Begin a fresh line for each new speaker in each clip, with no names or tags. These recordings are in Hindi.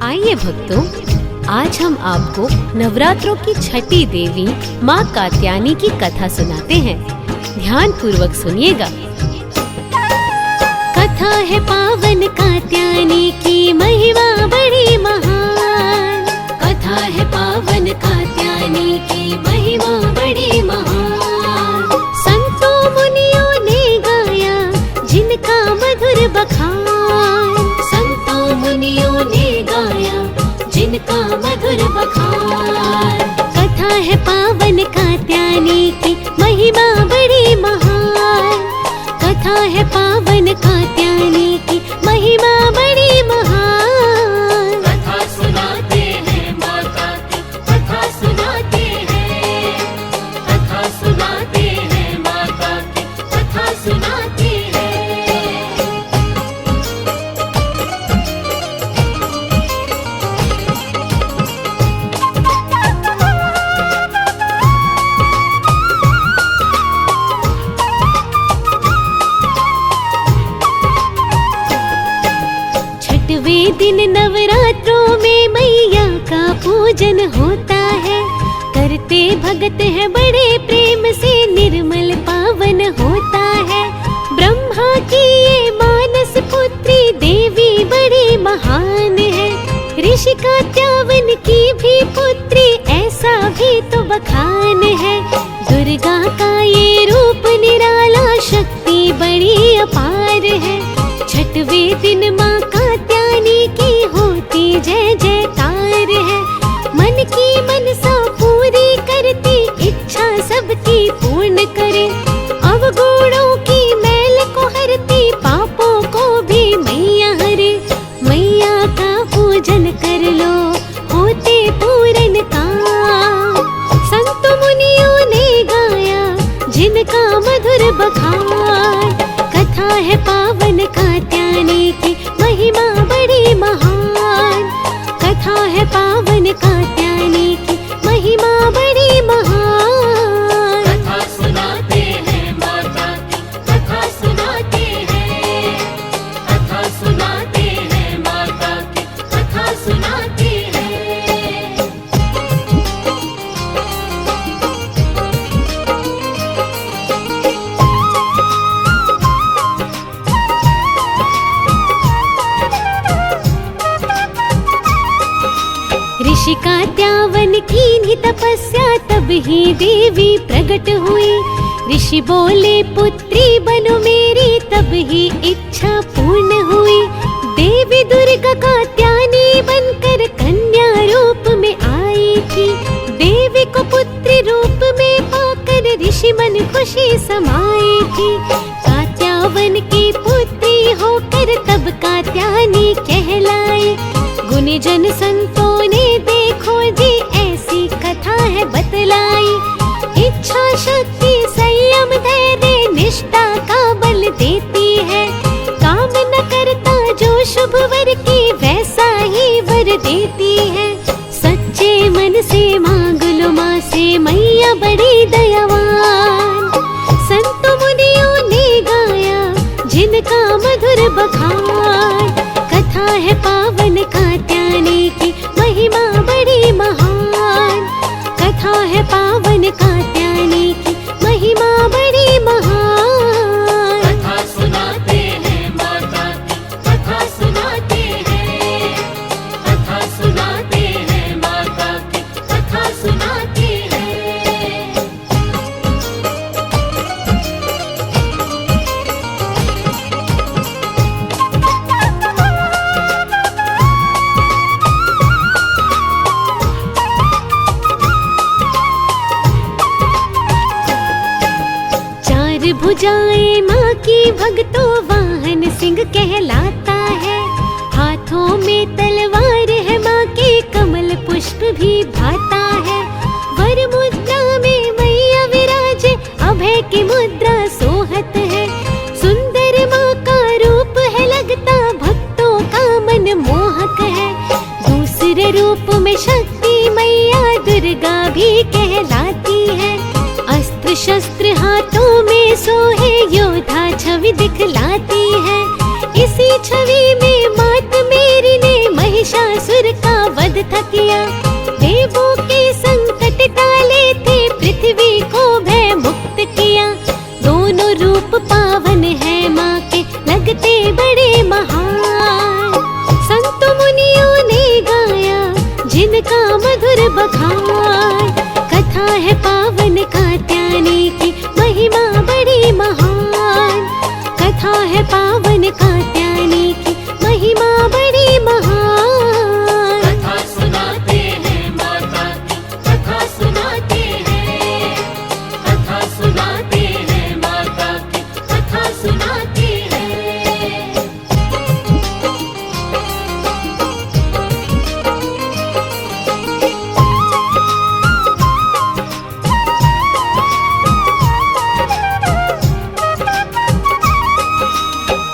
आइए भक्तों, आज हम आपको नवरात्रों की छठी देवी माँ कात्यायनी की कथा सुनाते हैं। ध्यान पूर्वक सुनिएगा। कथा है पावन कात्यायनी की, महिमा बड़ी महान। कथा है पावन कात्यायनी की, महिमा बड़ी महान। संतों मुनियों ने गाया जिनका मधुर बखान। संतों मुनियों ने गाया जिनका मधुर बखान। कथा है पावन कात्यायनी की, महिमा बड़ी महान। कथा है पावन कात्यायनी की, महिमा बड़ी महान।
कथा सुनाते हैं माता की, कथा सुनाते हैं। कथा सुनाते हैं माता की, कथा सुनाते हैं।
छठवें दिन नवरात्रों में मैया का पूजन होता है। करते भगत है बड़े प्रेम से, निर्मल पावन होता है। ब्रह्मा की ये मानस पुत्री देवी बड़ी महान है। ऋषि कात्यायन की भी पुत्री, ऐसा भी तो बखान है। दुर्गा का ये रूप निराला, शक्ति बड़ी अपार है। छठवें दिन माँ कात्यायनी की होती जय जयकार है। मन की मनसा पूरी करती, इच्छा सबकी पूर्ण करे। अवगुणों की मैल को हरती, पापों को भी मैया हरे। मैया का पूजन कर लो, होते पूर्ण काम। संत मुनियों ने गाया जिनका मधुर बखान। कथा है पावन कात्यायनी की, महिमा बड़ी महान। कथा है पावन कात्यायनी की, महिमा बड़ी महान।
कथा सुनाते हैं माता की, कथा सुनाते हैं। कथा सुनाते हैं माता की, कथा सुनाते हैं।
ऋषि कात्यायन की तपस्या, तब ही देवी प्रकट हुई। ऋषि बोले पुत्री बनो मेरी, तब ही इच्छा पूर्ण हुई। देवी दुर्गा कात्यायनी बनकर कन्या रूप में आई थी। देवी को पुत्री रूप में पाकर ऋषि मन खुशी समाई थी। कात्यायन की पुत्री होकर तब कात्यायनी कहलाई। गुनी जन संतों ने देखो जी, ऐसी कथा है बतलाई। इच्छा शक्ति संयम धैर्य निष्ठा का बल देती है। काम न करता जो शुभ वर की, वैसा ही वर देती है। सच्चे मन से मांग लो माँ से, मैया बड़ी दयावान। संत मुनियों ने गाया जिनका मधुर बखान। कथा है पावन कात्यायनी की, महिमा बड़ी महान। कथा है पावन कात्यायनी की, महिमा बड़ी महान।
कथा सुनाते हैं माता की, कथा सुनाते हैं। कथा सुनाते हैं माता की, कथा सुनाते हैं।
भुजाएं माँ की भक्तों, वाहन सिंह कहलाता है। हाथों में तलवार है माँ के, कमल पुष्प भी भाता है। वर मुद्रा में मैया विराजे, अभय की मुद्रा सोहत है। सुंदर माँ का रूप है लगता, भक्तों का मन मोहक है। दूसरे रूप में शक्ति मैया दुर्गा भी कहलाती है। अस्त्र शस्त्र हाथों में सोहे, योद्धा छवि दिखलाती है। इसी छवि महिषासुर का वध था किया। देवों के संकट टाले थे, पृथ्वी को भय मुक्त किया। दोनों रूप पावन है माँ के, लगते बड़े महान। संत मुनियों ने गाया जिनका मधुर बखान। कथा है पावन कात्यायनी की, महिमा बड़ी महान। कथा है पावन कात्यायनी की, महिमा बड़ी महान।
कथा सुनाते हैं माता की, कथा सुनाते हैं। कथा सुनाते हैं माता की, कथा सुनाते हैं।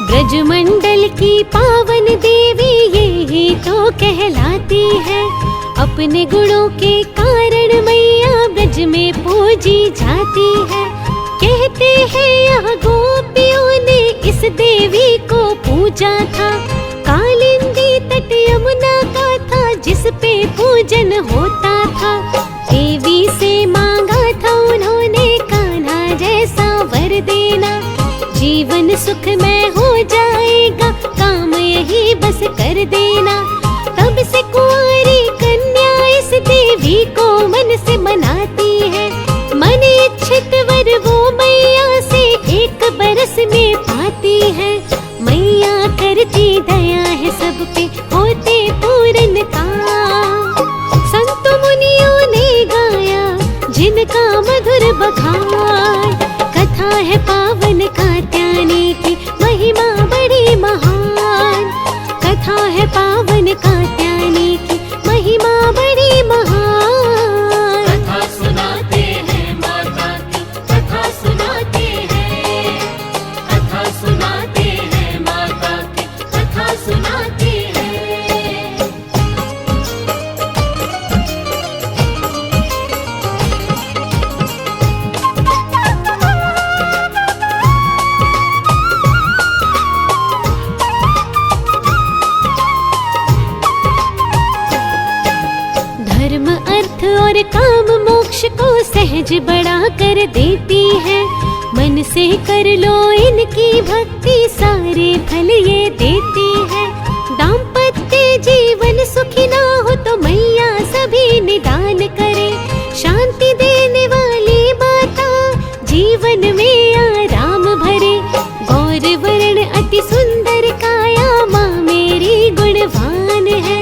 ब्रजमंडल की पावन देवी ये ही तो कहलाती है। अपने गुणों के कारण मैया ब्रज में पूजी जाती है। कहते हैं यहाँ गोपियों ने इस देवी को पूजा था। कालिंदी तट यमुना का था, जिस पे पूजन होता था। देवी से मांगा था उन्होंने, कान्हा जैसा वर देना। जीवन सुखमय हो जाएगा, काम यही बस कर देना। तब से कुंवारी कन्या इस देवी को मन से मनाती है। मन इच्छित वर वो मैया से एक बरस में पाती है। मैया करती दया है सब पे, होते पूर्ण काम। संत मुनियों ने गाया जिनका मधुर बखान। कथा है पावन कात्यायनी की, महिमा बड़ी महान। कथा है पावन कात्यायनी की, महिमा बड़ी महान।
कथा सुनाते हैं माता की, कथा सुनाते हैं। कथा सुनाते हैं माता की, कथा सुनाते हैं।
धर्म अर्थ और काम मोक्ष को सहज बढ़ा कर देती है। मन से कर लो इनकी भक्ति, सारे फल ये देती है। दाम्पत्य जीवन सुखी ना हो तो मैया सभी निदान करे। शांति देने वाली माता जीवन में आराम भरे। गौर वर्ण अति सुंदर काया, माँ मेरी गुणवान है।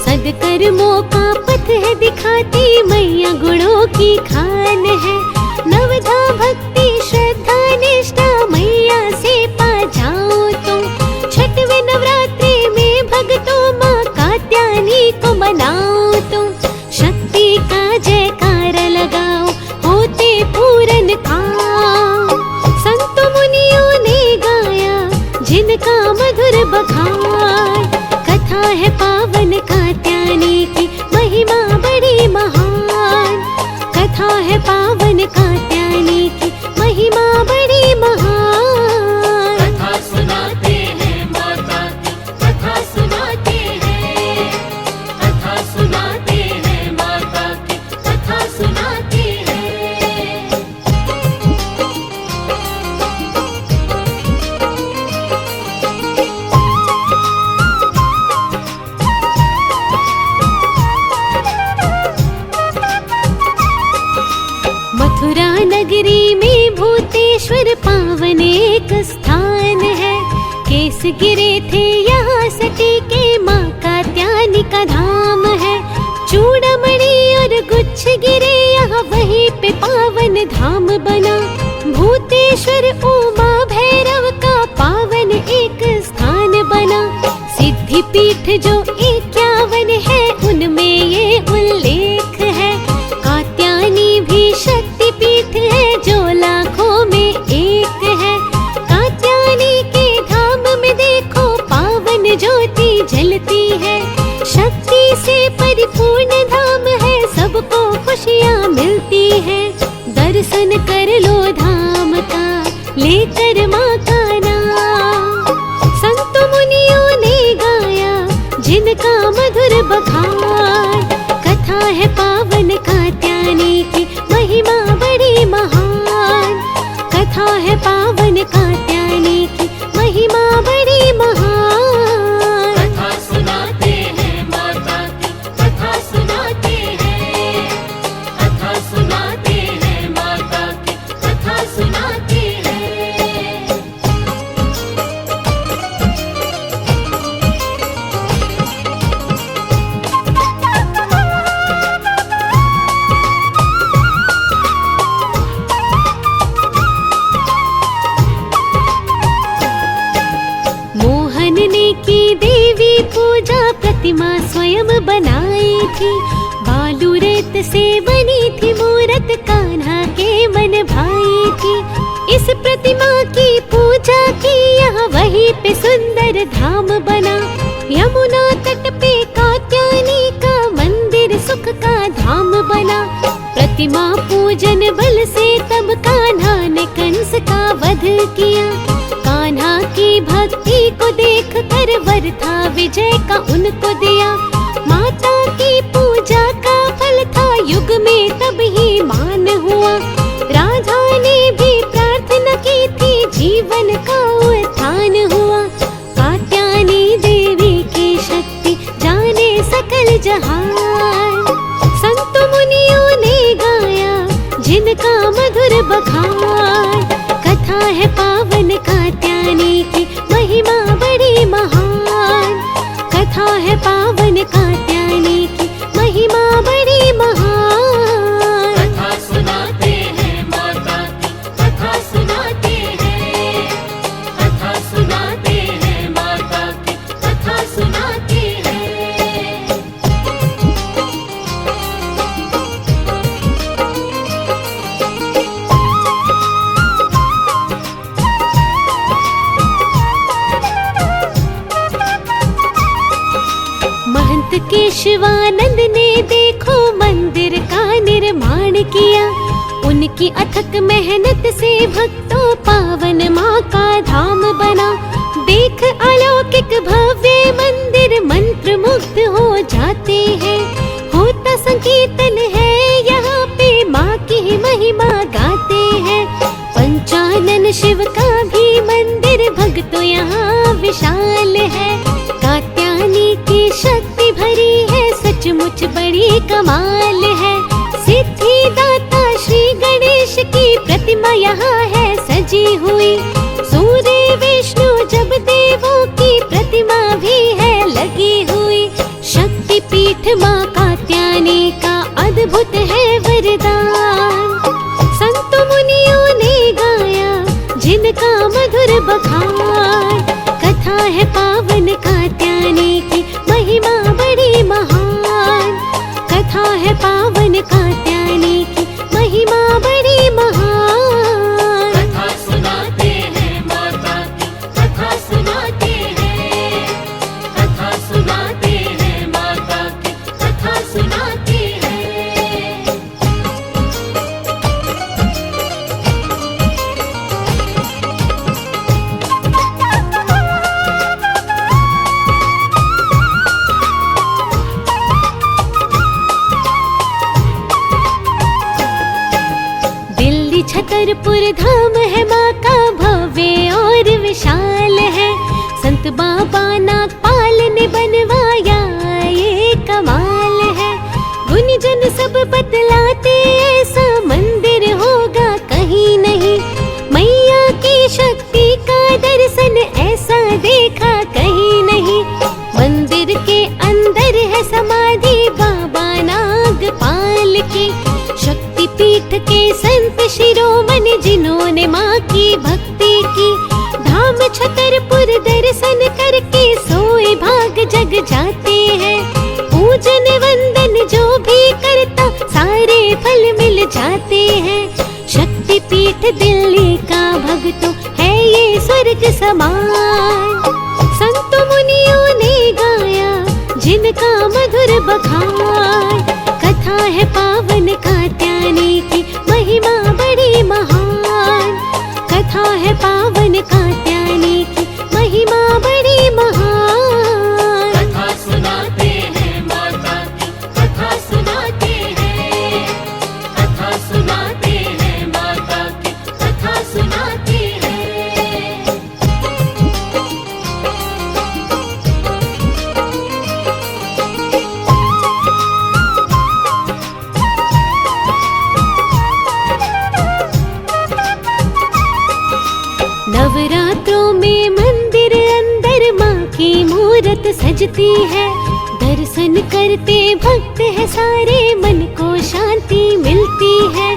सदकर्मों का पथ है दिखाती, मैया गुणों की खान है। नवधा भक्ति श्रद्धा निष्ठा मैया से पा जाओ तुम। छठवें नवरात्रि में भक्तों माँ कात्यायनी को मनाओ तुम। शक्ति का जयकारा लगाओ, होते पूर्ण काम। संत मुनियों ने गाया जिनका मधुर बखान। कथा है पावन कात्यायनी की, महिमा बड़ी महान। कथा है पावन कात्यायनी की, महिमा बड़ी महान।
कथा सुनाते हैं माता की, कथा सुनाते हैं। कथा सुनाते हैं माता की, कथा सुनाते हैं।
मथुरा नगरी में भूतेश्वर पावन एक स्थान है। केस गिरे थे यहाँ सटी के, माँ कात्यायनी का धाम है। चूड़ामणि और गुच्छ गिरे यहाँ, वहीं पे पावन धाम बना। भूतेश्वर उमा भैरव का पावन एक स्थान बना। सिद्धि पीठ जो 51 है, उनमें ये उल्लेख है। कात्यायनी भी शक्ति पीठ है, जो लाखों में एक है। कात्यायनी के धाम में देखो पावन ज्योति जलती है। शक्ति से परिपूर्ण धाम है, सबको खुशियाँ मिलती है। दर्शन कर लो धाम का, लेकर माँ का नाम। संत मुनियों ने गाया जिनका मधुर बखान। कथा है पावन कात्यायनी की, महिमा बड़ी महान। कथा है पावन कात्यायनी की, महिमा बड़ी महान।
कथा सुनाते हैं माता की, कथा सुनाते हैं। कथा सुनाते हैं माता की, कथा सुनाते हैं।
मोहन ने की देवी पूजा, प्रतिमा स्वयं बनाई थी। बालू रेत से बनी थी मूरत, कान्हा के मन भाई थी। इस प्रतिमा की पूजा की, यहाँ वहीं पे सुंदर धाम बना। यमुना तट पे कात्यायनी का मंदिर, सुख का धाम बना। प्रतिमा पूजन बल से तब कान्हा ने कंस का वध किया। कान्हा की भक्ति को देख कर वर था विजय का उनको दिया। माता की पूजा का फल था, युग में तब ही मान हुआ। राधा ने भी प्रार्थना की थी, जीवन का उत्थान हुआ। कात्यायनी देवी की शक्ति जाने सकल जहान। संत मुनियों ने गाया जिनका मधुर बखान। कथा है पावन कात्यायनी की, महिमा बड़ी महान। कथा है पावन कात्यायनी की, महिमा बड़ी महान।
कथा सुनाते हैं माता की, कथा सुनाते हैं। कथा सुनाते हैं माता की, कथा सुनाते हैं।
महंत केशवानंद ने देखो मंदिर का निर्माण किया। उनकी अथक मेहनत से भक्तों पावन माँ का धाम बना। देख अलौकिक भव्य मंदिर, मंत्र मुग्ध हो जाते हैं। होता संकीर्तन है यहाँ पे, माँ की महिमा गाते हैं। पंचानन शिव का भी मंदिर, भक्तों यहाँ विशाल है। कात्यायनी की शक्ति भरी है, सचमुच बड़ी कमाल है। सिद्धिदाता श्री गणेश की प्रतिमा यहाँ है सजी हुई। सूर्य विष्णु जब देवों की प्रतिमा भी है लगी हुई। शक्ति पीठ माँ कात्यायनी का अद्भुत है वरदान। संत मुनियों ने गाया जिनका मधुर बखान। कथा है पावन कात्यायनी की, महिमा बड़ी महान। कथा है पावन कात्यायनी की, महिमा बड़ी महान।
कथा सुनाते हैं माता की, कथा सुनाते हैं। कथा सुनाते हैं माता की, कथा सुनाते हैं।
दिल्ली छतरपुर धाम है माँ का भव्य और विशाल है। संत बाबा नागपाल ने बनवाया ये कमाल है। गुणजन सब बतलाते ऐसा मंदिर होगा कहीं नहीं। मैया की शक्ति का दर्शन ऐसा देखा कहीं नहीं। मंदिर के अंदर है समाधि बाबा नागपाल की। शक्ति पीठ के संत शिरोमणि जिन्होंने माँ की भक्ति की। धाम छतरपुर दर्शन करके सोए भाग जग जाते हैं। पूजन वंदन जो भी करता सारे फल मिल जाते हैं। शक्ति पीठ दिल्ली का भक्तों है ये स्वर्ग समान। संत मुनियों ने गाया जिनका मधुर बखान। कथा है पावन कात्यायनी की, महिमा बड़ी महान। कथा है पावन कात्यायनी की, महिमा बड़ी महान।
कथा सुनाते हैं माँ
सजती है। दर्शन करते भक्त है सारे, मन को शांति मिलती है।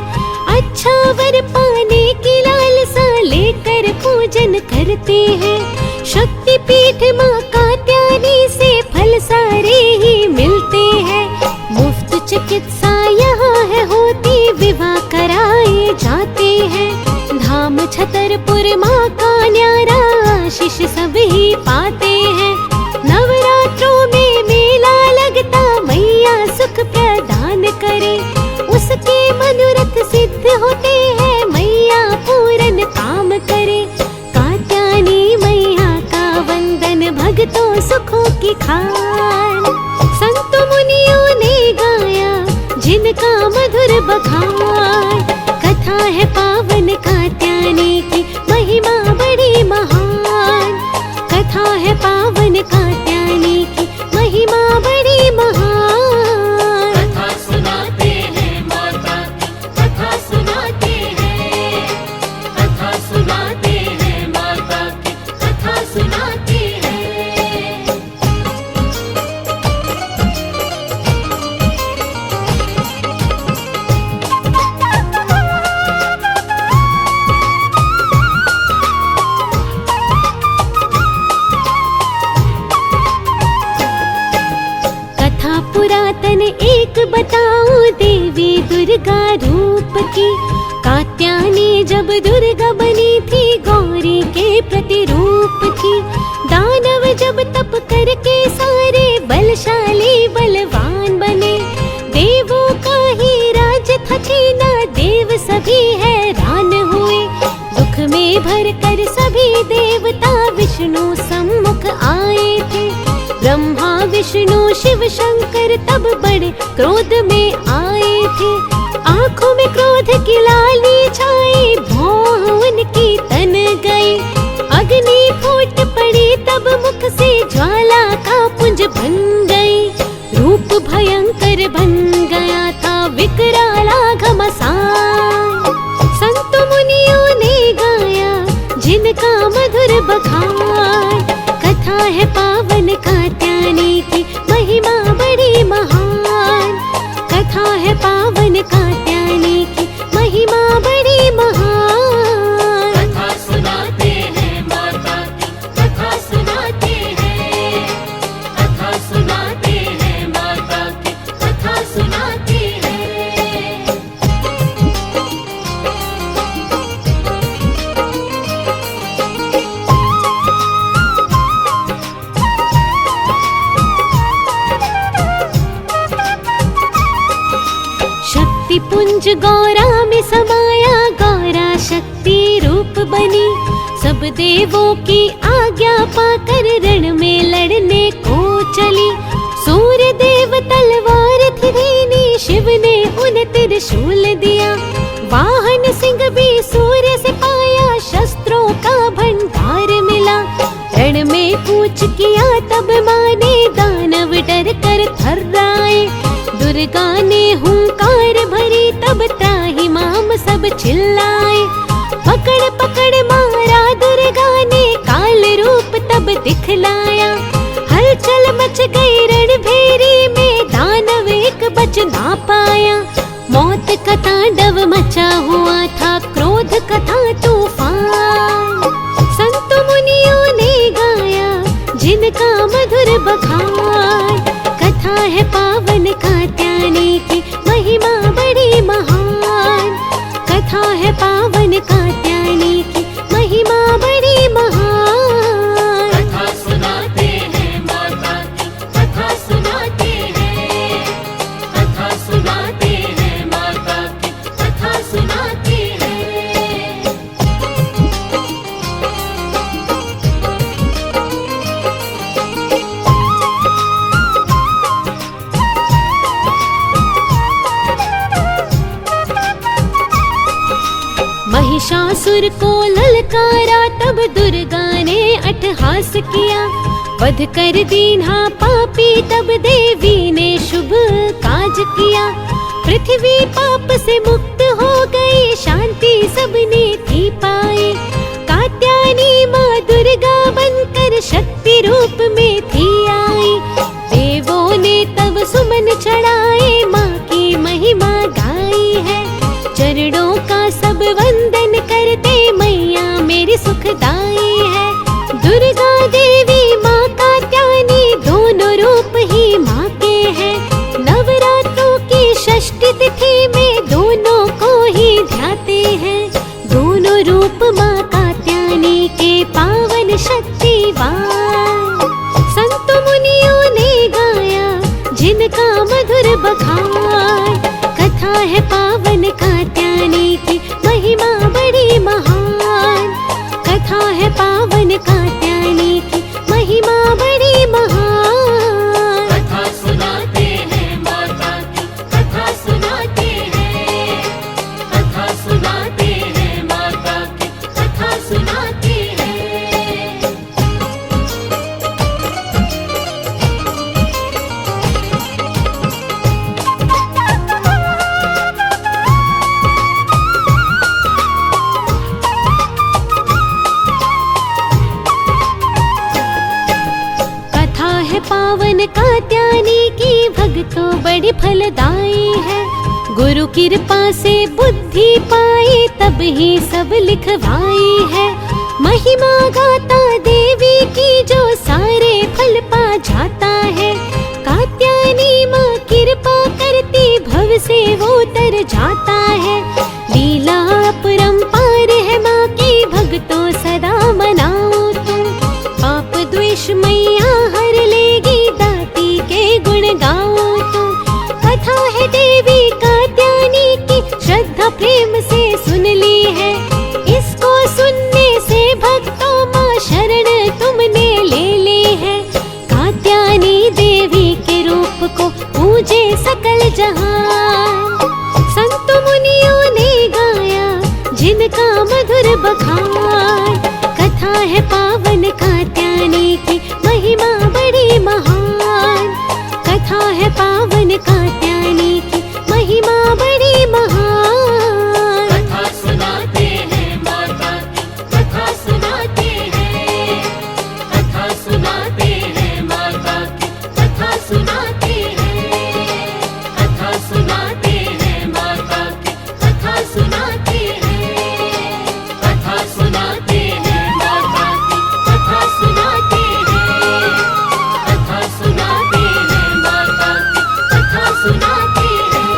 अच्छा वर पाने की लालसा लेकर पूजन करते हैं। शक्ति पीठ माँ कात्यायनी से फल सारे ही मिलते हैं। मुफ्त चिकित्सा यहाँ है होती, विवाह कराए जाते हैं। धाम छतरपुर माँ का न्यारा, आशीष सब ही पाते हैं। नवरात्रों में मेला लगता, मैया सुख प्रदान करे। उसके मनोरथ सिद्ध होते हैं, मैया पूरन काम करे। कात्यायनी मैया का वंदन, भक्तों सुखों की खान। संत मुनियों ने गाया जिनका मधुर बखान। कथा है पावन कात्यायनी की, महिमा बड़ी महान। कथा है पावन कात्यायनी की, महिमा बड़ी महान।
कथा सुनाते हैं माता की, कथा सुनाते हैं। कथा सुनाते हैं माता की, कथा सुनाते हैं।
कथा पुरातन एक बताऊं, देवी दुर्गा रूप की। कात्यायनी जब दुर्गा बनी थी, गौरी के प्रतिरूप थी। दानव जब तप करके सारे, बलशाली बलवान बने। देवों का ही राज था छीना, देव सभी हैरान हुए। दुख में भर कर सभी देवता विष्णु सम्मुख आए थे। ब्रह्मा विष्णु शिव शंकर तब बड़े क्रोध में आए थे। आंखों में क्रोध की लाली छाई, भौं उनकी तन गई। अग्नि फूट पड़ी तब मुख से, ज्वाला का पुंज बन गई। रूप भयंकर बन गया था, विकराला घमसान। संत मुनियों ने गाया जिनका मधुर बखान। कथा है पावन कात्यायनी की, महिमा बड़ी महान। कथा है पावन कात्यायनी की, महिमा बड़ी महान।
कथा सुनाते हैं माता की, कथा सुनाते हैं। कथा सुनाते हैं माता की, कथा सुनाते हैं।
शक्ति पुंज गौरा में समाया, गौरा शक्ति रूप बनी। सब देवों की आज्ञा पाकर रण में लड़ने को चली। सूर्य देव तलवार थी धीनी, शिव ने उन्हें त्रिशूल दिया। वाहन सिंह भी सूर्य से पाया, शस्त्रों का भंडार मिला। रण में कूच किया तब माने, दानव डर कर थर्राए। दुर्गा ने हुंकार भरी तब त्राहि माम सब चिल्लाए। पकड़ पकड़ मारा दुर्गा ने, काल रूप तब दिखलाया। हलचल मच गई रणभेरी में, दानव एक बच ना पाया। मौत का तांडव मचा हुआ था, क्रोध का था तूफान। संत मुनियों ने गाया जिनका मधुर बखान। कथा है पावन कात्यायनी की, महिमा बड़ी महान। कथा है पावन कात्यायनी की, महिमा बड़ी महान।
कथा सुनाते हैं माता की, कथा सुनाते हैं। कथा सुनाते हैं माता की, कथा सुनाते हैं।
महिषासुर को ललकारा तब दुर्गा ने अट्टहास किया। वध कर दीन्हा पापी तब देवी ने शुभ काज किया। पृथ्वी पाप से मुक्त हो गई, शांति सबने थी पाई। कात्यायनी माँ दुर्गा बनकर शक्ति रूप में थी आई। मधुर बखान। कथा है पावन कात्यायनी की, महिमा बड़ी महान। कथा है पावन कात्यायनी की, महिमा बड़ी महान।
कथा सुनाते हैं माता की, कथा सुनाते हैं। कथा सुनाते हैं माता की, कथा सुनाते हैं।
कथा है पावन कात्यायनी की, भक्तों बड़ी फलदायी है। गुरु कृपा से बुद्धि पाई, तब ही सब लिखवाई है। महिमा गाता देवी की, जो सारे फल पा जाता है। कात्यायनी माँ कृपा करती, भव से वो तर जाता है। लीला अपरंपार है माँ की, भक्तों सदा मनाओ तुम। पाप द्वेष मैया हर लेगी, दाती के गुण गाओ तुम। कथा है देवी कात्यायनी की, श्रद्धा प्रेम से सुन ली है। इसको सुनने से भक्तों माँ शरण तुमने ले ली है। कात्यायनी देवी के रूप को पूजे सकल जहां। संत मुनियों ने गाया जिनका मधुर बखान। कथा है पावन कात्यायनी की, महिमा बड़ी महान। कथा है पावन कात्यायनी की, महिमा बड़ी महान।
कथा सुनाते हैं माता की, कथा सुनाते हैं। कथा सुनाते हैं माता की, कथा सुनाते हैं। कथा सुनाते हैं माता की, कथा सुनाते हैं। कथा सुनाते हैं माता की, कथा सुनाते हैं। कथा सुनाते हैं माता की, कथा सुनाते हैं।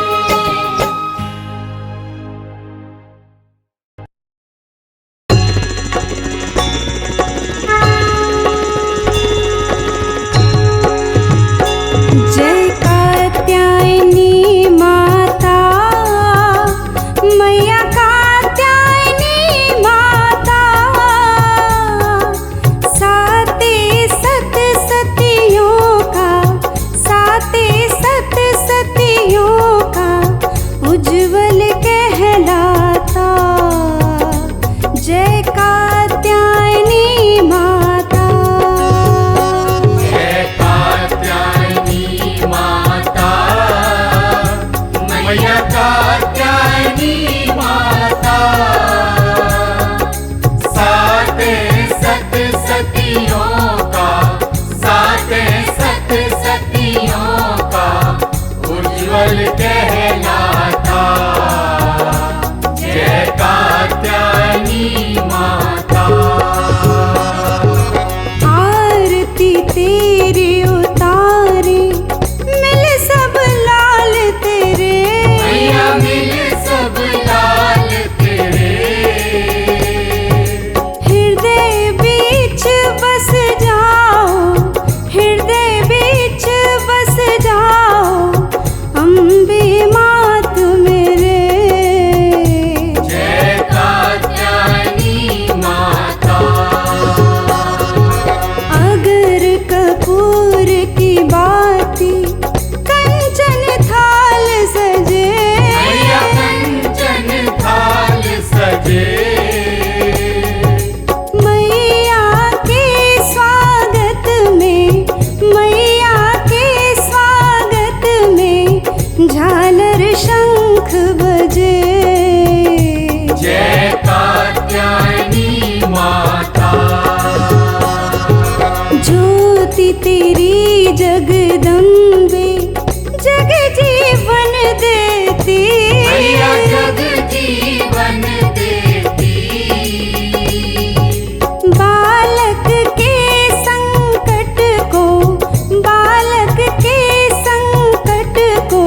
जय कात्यायनी माता, मैया कात्यायनी माता। साते सत सतियों का, साते सत सतियों का उज्जवल कहलाता। जय कात्यायनी माता।
जय कात्यायनी माता, मैया कात्यायनी माता। साते सत सतियों का, साते सत सतियों का उज्ज्वल कहलाता। जय कात्यायनी माता।
आरती तेरी उतारे, मिल सब लाल तेरे।
मैया मिल सब लाल तेरे।
हृदय बीच बस जाओ, हृदय बीच बस जाओ, अम्बे मात मेरे।
जय कात्यायनी माता।
अगर कपूर की बाती, कंचन थाल सजे।
मैया कंचन थाल सजे।
मैया के स्वागत में, मैया के स्वागत में झालर शंख बजे।
जय कात्यायनी माता।
ज्योति तेरी जगदम्बे, जग जीवन देती।
मैया जग जीवन देती।
बालक के संकट को, बालक के संकट को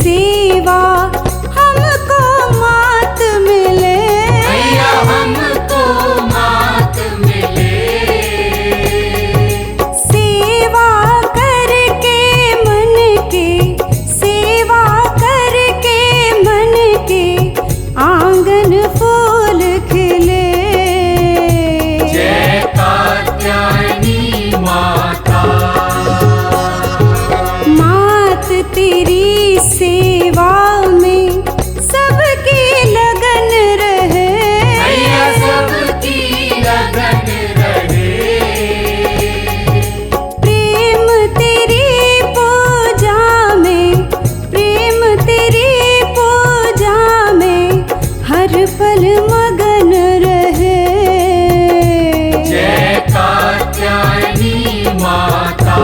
सेवा हमको मात मिले।
मैया हमको मात मिले।
सेवा करके मन के, सेवा करके मन के आंगन फूल खिले।
जय कात्यायनी माता।
मात तेरी सेवा में सबकी लगन रहे।
मैया सबकी लगन रहे।
प्रेम तेरी पूजा में, प्रेम तेरी पूजा में हर पल मगन रहे।
जय कात्यायनी माता।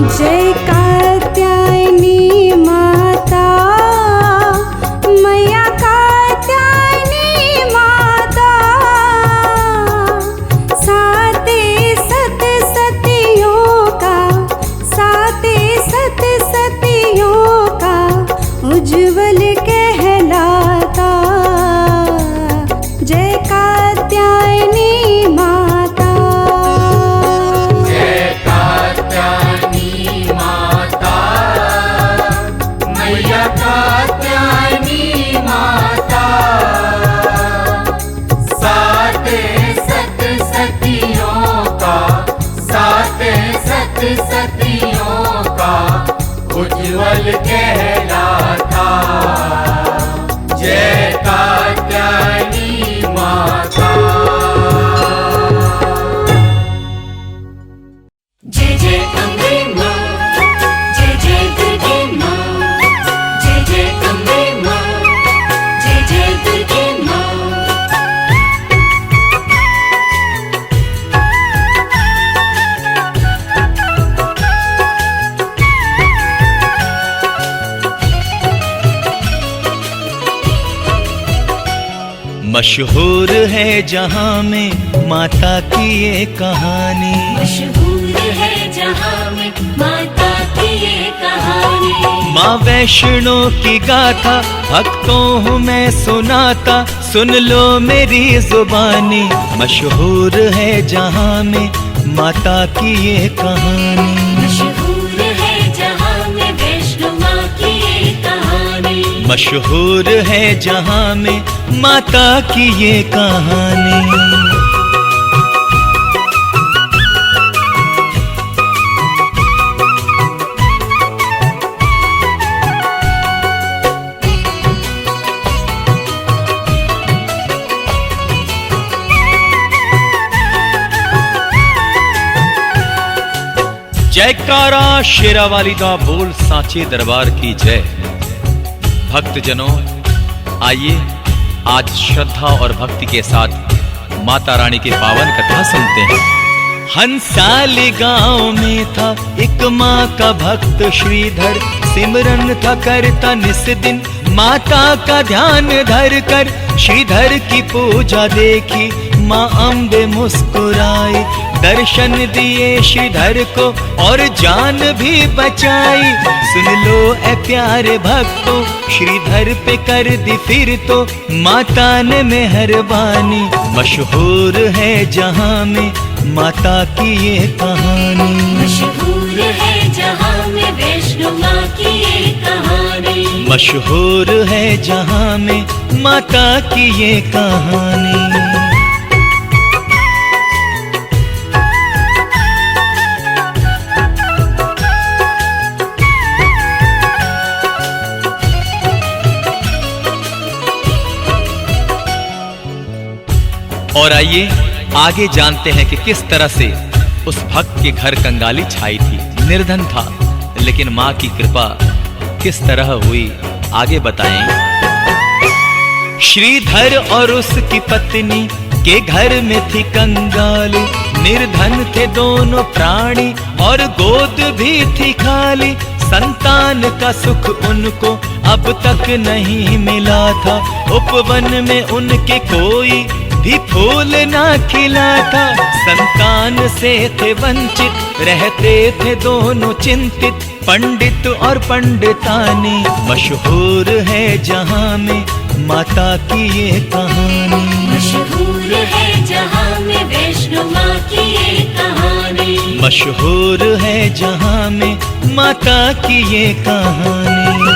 जय कात्यायनी माता, मैया कात्यायनी माता। साते सत सतियों का, साते सत सतियों का उज्जवल कहलाता। जय कात्यायनी माता।
जय कात्यायनी माता। मैया कात्यायनी माता। साते सत सतियों का, साते सत सतियों का उज्ज्वल कहलाता। जय कात्यायनी माता। जय जय अम्बे माँ, जय जय दुर्गे माँ। जय जय अम्बे माँ, जय जय दुर्गे माँ।
मशहूर है जहाँ में माता की ये कहानी।
मशहूर है जहाँ में माता की ये कहानी।
माँ वैष्णो की गाथा भक्तों में सुनाता, सुन लो मेरी जुबानी। मशहूर है जहाँ में माता की ये कहानी।
मशहूर है जहाँ में वैष्णो माँ की ये कहानी।
मशहूर है जहाँ में माता की ये कहानी। जयकारा शेरावाली दा बोल सांचे दरबार की जय। भक्तजनों, आइए आज श्रद्धा और भक्ति के साथ माता रानी की पावन कथा सुनते हैं। हंसाली गांव में था एक माँ का भक्त श्रीधर, सिमरन था करता निस दिन माता का ध्यान धर कर। श्रीधर की पूजा देखी माँ अम्बे मुस्कुराई, दर्शन दिए श्रीधर को और जान भी बचाई। सुन लो ए प्यारे भक्तों, श्रीधर पे कर दी फिर तो माता ने मेहरबानी। मशहूर है जहाँ में माता की ये कहानी।
मशहूर है जहाँ में वैष्णो माँ की ये कहानी।
मशहूर है जहाँ में माता की ये कहानी। और आइए आगे जानते हैं कि किस तरह से उस भक्त के घर कंगाली छाई थी। निर्धन था, लेकिन माँ की कृपा किस तरह हुई, आगे बताएं। श्रीधर और उसकी पत्नी के घर में थी कंगाली, निर्धन थे दोनों प्राणी और गोद भी थी खाली। संतान का सुख उनको अब तक नहीं मिला था, उपवन में उनके कोई भी फूल ना खिला था। संतान से थे वंचित रहते थे दोनों चिंतित, पंडित और पंडितानी। मशहूर है जहां में माता की ये कहानी।
मशहूर है जहां में वैष्णो माँ की ये कहानी।
मशहूर है जहां में माता की ये कहानी।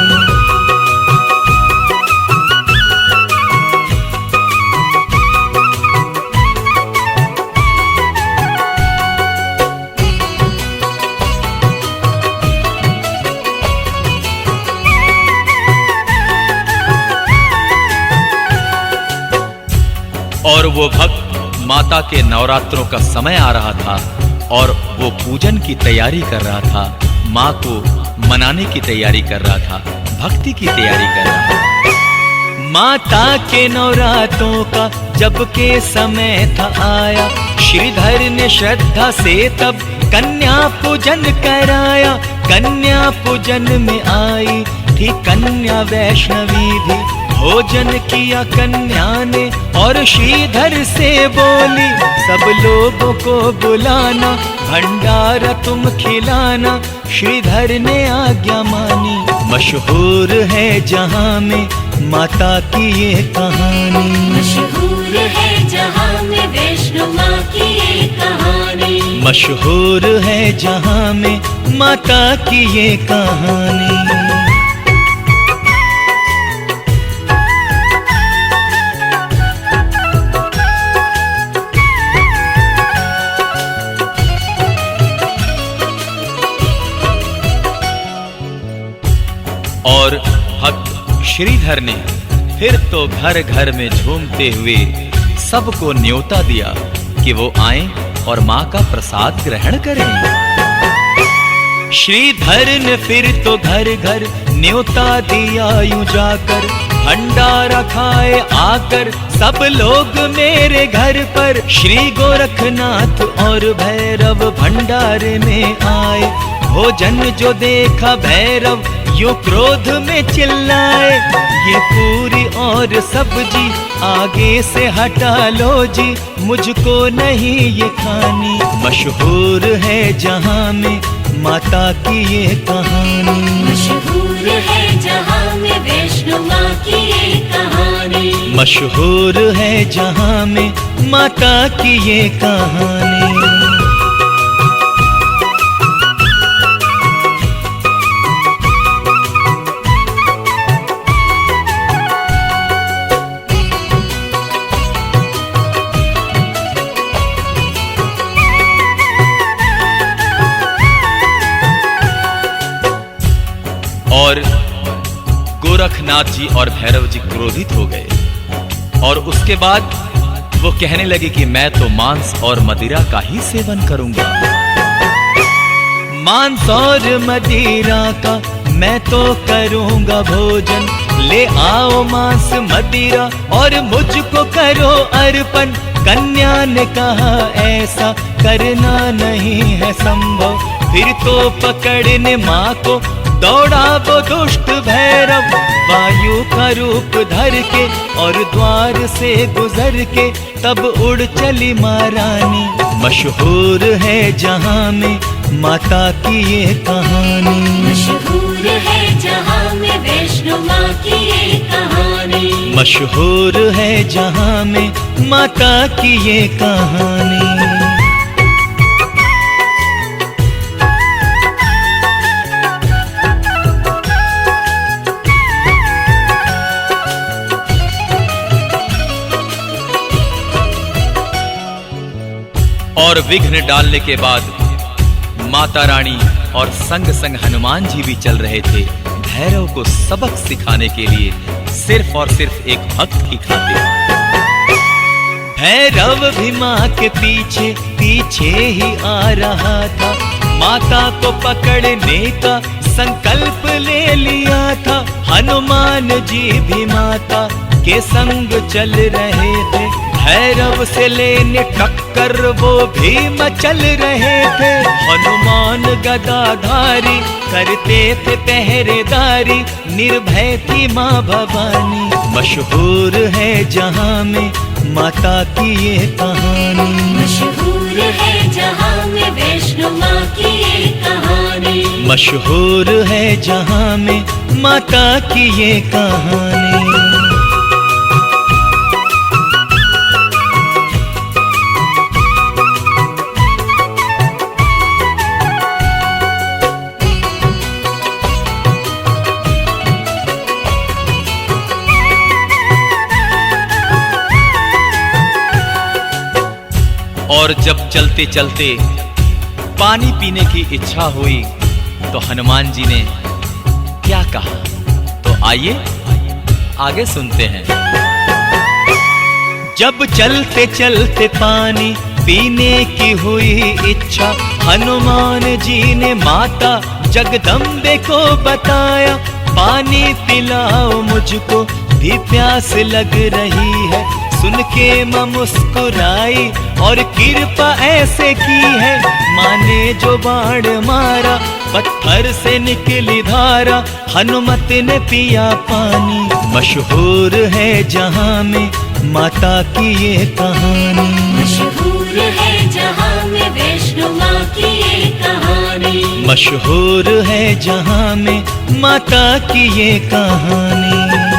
और वो भक्त माता के नवरात्रों का समय आ रहा था और वो पूजन की तैयारी कर रहा था, माँ को मनाने की तैयारी कर रहा था, भक्ति की तैयारी कर रहा था। माता के नवरात्रों का जब के समय था आया, श्रीधर ने श्रद्धा से तब कन्या पूजन कराया। कन्या पूजन में आई थी कन्या वैष्णवी भी, भोजन किया कन्या ने और श्रीधर से बोली, सब लोगों को बुलाना, भंडारा तुम खिलाना। श्रीधर ने आज्ञा मानी। मशहूर है जहां में माता की ये कहानी।
मशहूर है जहां में वैष्णो माँ की ये कहानी।
मशहूर है जहां में माता की ये कहानी। और भक्त श्रीधर ने फिर तो घर घर में झूमते हुए सबको न्योता दिया कि वो आएं और माँ का प्रसाद ग्रहण करें। श्रीधर ने फिर तो घर घर न्योता दिया यूं जाकर, भंडारा खाए आकर सब लोग मेरे घर पर। श्री गोरखनाथ और भैरव भंडारे में आए, भोजन जो देखा भैरव यूं क्रोध में चिल्लाए, ये पूरी और सब्जी आगे से हटा लो जी, मुझको नहीं ये खानी। मशहूर है जहां में माता की ये कहानी।
मशहूर है जहां में वैष्णो माँ की ये कहानी।
मशहूर है जहां में माता की ये कहानी। और गोरखनाथ जी और भैरव जी क्रोधित हो गए और उसके बाद वो कहने लगे कि मैं तो मांस और मदिरा का ही सेवन करूंगा। मांस और मदिरा का मैं तो करूंगा भोजन, ले आओ मांस मदिरा और मुझको करो अर्पण। कन्या ने कहा ऐसा करना नहीं है संभव, फिर तो पकड़ने माँ को दौड़ा वो दुष्ट भैरव। वायु का रूप धर के और द्वार से गुजर के तब उड़ चली महारानी। मशहूर है जहां में माता की ये कहानी।
मशहूर है जहां में वैष्णो माँ की ये कहानी।
मशहूर है जहां में माता की ये कहानी। और विघ्न डालने के बाद माता रानी और संग संग हनुमान जी भी चल रहे थे भैरव को सबक सिखाने के लिए, सिर्फ और सिर्फ एक भक्त की खातिर। भैरव भी माँ के पीछे पीछे ही आ रहा था, माता को पकड़ने का संकल्प ले लिया था। हनुमान जी भी माता के संग चल रहे थे, भैरव से लेने टक्कर वो भी मचल रहे थे। हनुमान गदाधारी करते थे पहरेदारी, निर्भय थी माँ भवानी। मशहूर है जहां में माता की ये कहानी।
मशहूर है जहाँ में वैष्णो माँ की ये कहानी।
मशहूर है जहाँ में माता की ये कहानी। और जब चलते चलते पानी पीने की इच्छा हुई तो हनुमान जी ने क्या कहा, तो आइए आगे सुनते हैं। जब चलते चलते पानी पीने की हुई इच्छा, हनुमान जी ने माता जगदम्बे को बताया, पानी पिलाओ मुझको भी प्यास लग रही है। सुन के मां मुस्कुराई और कृपा ऐसे की है, माँ ने जो बाण मारा पत्थर से निकली धारा, हनुमत ने पिया पानी। मशहूर है जहाँ में माता की ये कहानी।
मशहूर है जहाँ में वैष्णो माँ की ये कहानी।
मशहूर है जहाँ में माता की ये कहानी।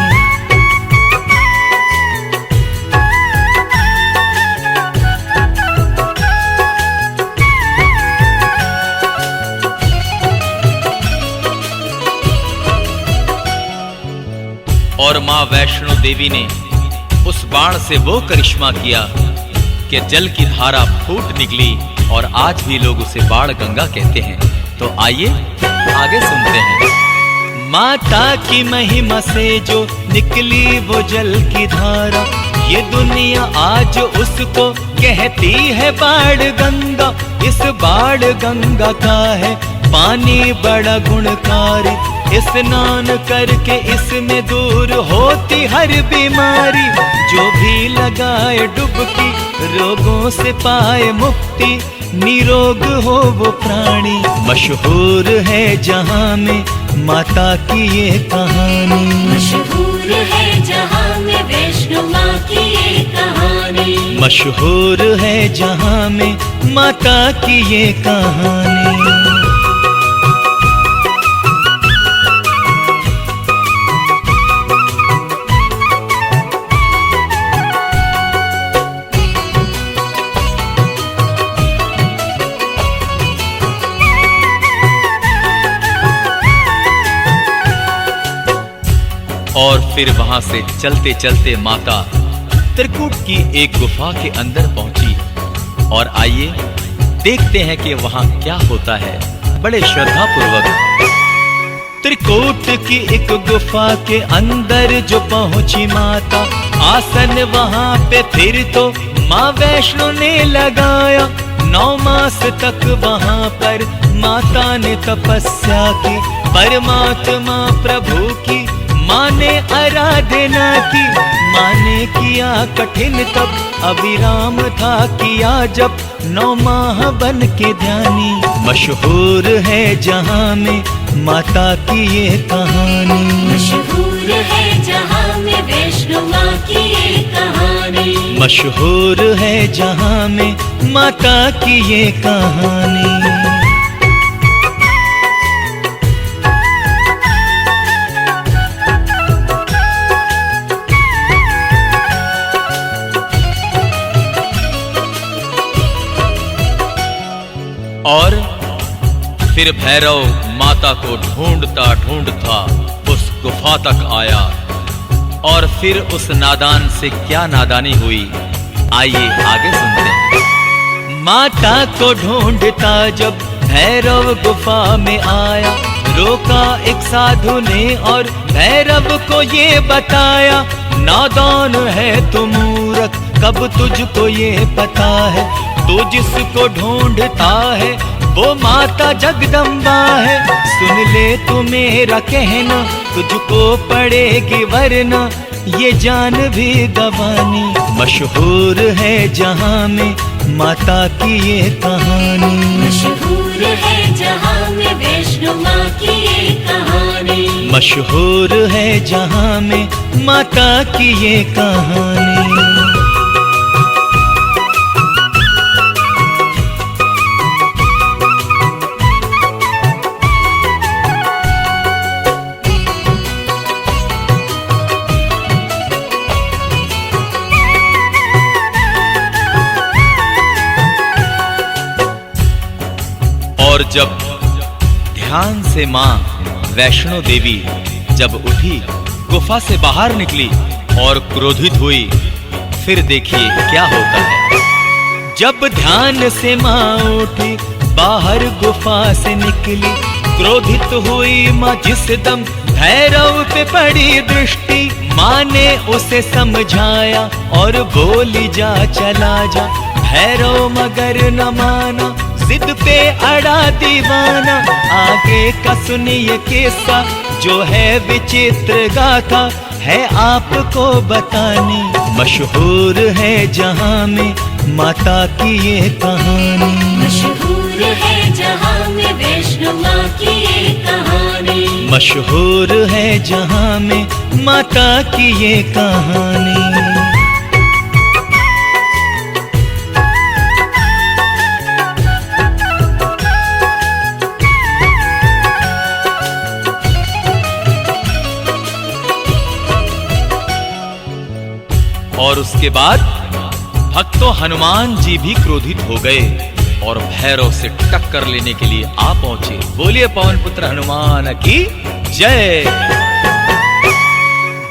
और मां वैष्णो देवी ने उस बाण से वो करिश्मा किया कि जल की धारा फूट निकली और आज भी लोग उसे बाण गंगा कहते हैं। तो आइए आगे सुनते हैं। माता की महिमा से जो निकली वो जल की धारा, ये दुनिया आज उसको कहती है बाण गंगा। इस बाण गंगा का है पानी बड़ा गुणकारी, स्नान करके इसमें दूर होती हर बीमारी। जो भी लगाए डुबकी रोगों से पाए मुक्ति, निरोग हो वो प्राणी। मशहूर है जहाँ में माता की ये कहानी।
मशहूर है जहाँ में वैष्णो माँ की ये कहानी।
मशहूर है जहाँ में माता की ये कहानी। और फिर वहां से चलते चलते माता त्रिकूट की एक गुफा के अंदर पहुंची। और आइए देखते हैं कि वहां क्या होता है बड़े श्रद्धा पूर्वक। त्रिकूट की एक गुफा के अंदर जो पहुंची माता, आसन वहां पे फिर तो माँ वैष्णो ने लगाया। 9 मास तक वहां पर माता ने तपस्या की, परमात्मा प्रभु की माँ ने आराधना की। माँ ने किया कठिन तप, अविराम था किया जब 9 माह बन के ध्यानी। मशहूर है जहाँ में माता की ये कहानी।
मशहूर है जहाँ में वैष्णो माँ की ये कहानी।
मशहूर है जहाँ में माता की ये कहानी। और फिर भैरव माता को ढूंढता ढूंढता उस गुफा तक आया। और फिर उस नादान से क्या नादानी हुई, आइए आगे सुनते हैं। माता को ढूंढता जब भैरव गुफा में आया, रोका एक साधु ने और भैरव को ये बताया, नादान है तू मूर्ख, कब तुझको ये पता है, तू जिसको ढूंढता है वो माता जगदम्बा है। सुन ले तू मेरा कहना, तुझको पड़ेगी वरना ये जान भी गवानी। मशहूर है जहाँ में माता की ये कहानी।
मशहूर है जहाँ में वैष्णो माँ की ये कहानी।
मशहूर है जहाँ में माता की ये कहानी। जब ध्यान से मां वैष्णो देवी जब उठी, गुफा से बाहर निकली और क्रोधित हुई, फिर देखिए क्या होता है। जब ध्यान से मां उठी, बाहर गुफा से निकली, क्रोधित हुई मां जिस दम, भैरव पे पड़ी दृष्टि। मां ने उसे समझाया और बोली जा चला जा। भैरव मगर न माना, जिद पे अड़ा दीवाना। आगे का सुनिए किस्सा जो है विचित्र गाथा, है आपको बतानी। मशहूर है जहां में माता की ये कहानी।
मशहूर है जहां में वैष्णो माँ की ये कहानी।
मशहूर है जहां में माता की ये कहानी। और उसके बाद भक्तों हनुमान जी भी क्रोधित हो गए और भैरव से टक्कर लेने के लिए आ पहुंचे। बोलिए पवन पुत्र हनुमान की जय।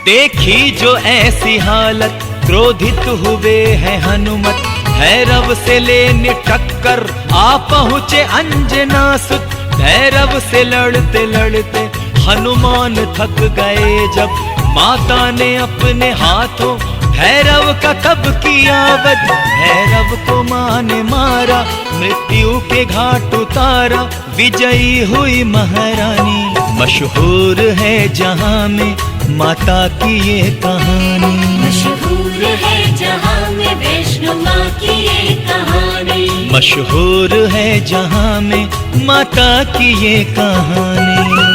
देखी जो ऐसी हालत, क्रोधित हुए हैं हनुमत। भैरव से लेने टक्कर आ पहुंचे अंजनासुत। भैरव से लड़ते लड़ते हनुमान थक गए जब, माता ने अपने हाथों भैरव का तब किया वध। भैरव को मां ने मारा, मृत्यु के घाट उतारा। विजयी हुई महारानी। मशहूर है जहां में माता की ये कहानी।
मशहूर है जहां में वैष्णो माँ की ये कहानी।
मशहूर है जहां में माता की ये कहानी।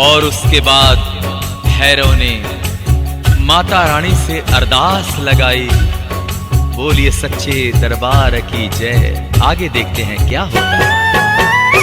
और उसके बाद भैरव ने माता रानी से अरदास लगाई। बोलिए सच्चे दरबार की जय। आगे देखते हैं क्या होता है।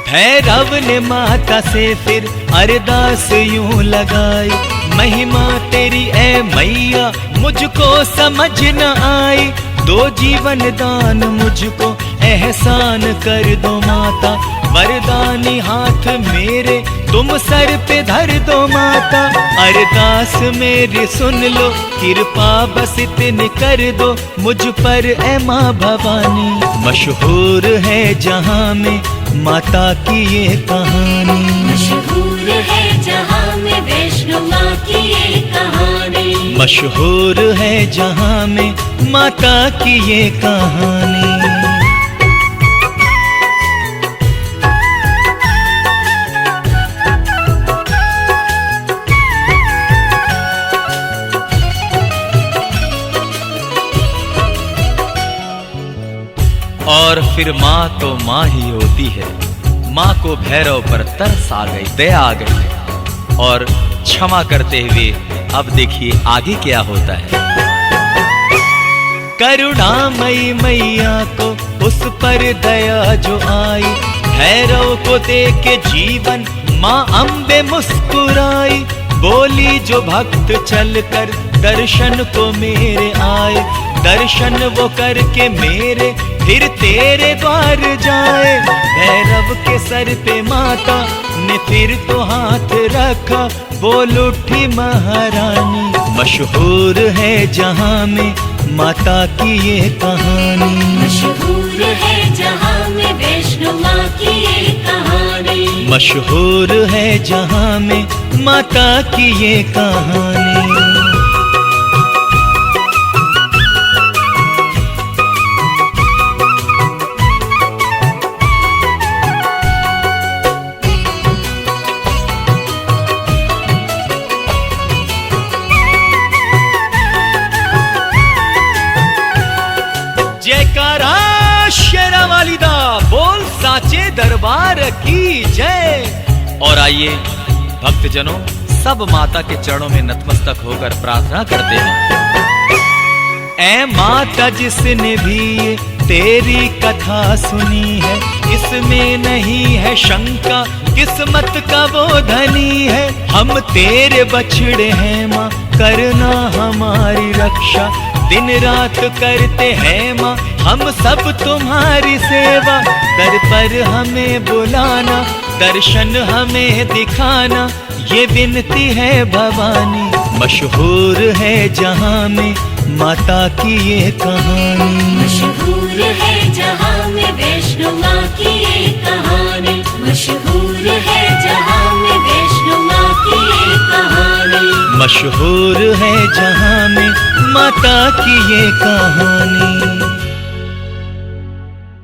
भैरव ने माता से फिर अरदास यूं लगाई। महिमा तेरी ए मैया मुझको समझ न आई। दो जीवन दान मुझको एहसान कर दो माता। वरदानी हाथ मेरे तुम सर पे धर दो माता। अरदास मेरी सुन लो, कृपा बस इतनी कर दो मुझ पर ए माँ भवानी। मशहूर है जहां में माता की ये कहानी।
मशहूर है जहां में वैष्णो माँ की ये कहानी।
मशहूर है जहां में माता की ये कहानी। और फिर माँ तो माँ ही होती है। माँ को भैरव पर तरस आ गई, दया आ गई और क्षमा करते हुए अब देखिए आगे क्या होता है। करुणामयी मैया को उस पर दया जो आई। भैरव को देख के जीवन माँ अम्बे मुस्कुराई। बोली जो भक्त चलकर दर्शन को मेरे आए। दर्शन वो करके मेरे फिर तेरे द्वार जाए। भैरव के सर पे माता ने फिर तो हाथ रखा। बोल उठी महारानी। मशहूर है जहां में माता की ये कहानी।
मशहूर है जहां में वैष्णो माँ की ये कहानी।
मशहूर है जहां में माता की ये कहानी। जयकारा शेरा वालिदा बोल साचे दरबार की जय। और आइए भक्तजनों सब माता के चरणों में नतमस्तक होकर प्रार्थना करते हैं। ऐ माता जिसने भी ये तेरी कथा सुनी है, इसमें नहीं है शंका किस्मत का वो धनी है। हम तेरे बछड़े हैं माँ, करना हमारी रक्षा, दिन रात करते हैं माँ हम सब तुम्हारी सेवा। दर पर हमें बुलाना, दर्शन हमें दिखाना, ये विनती है भवानी। मशहूर है जहाँ में माता की ये कहानी,
मशहूर है जहाँ में वैष्णो माँ की ये कहानी, मशहूर है जहाँ में वैष्णो माँ की ये कहानी,
मशहूर है जहाँ में माता की ये कहानी।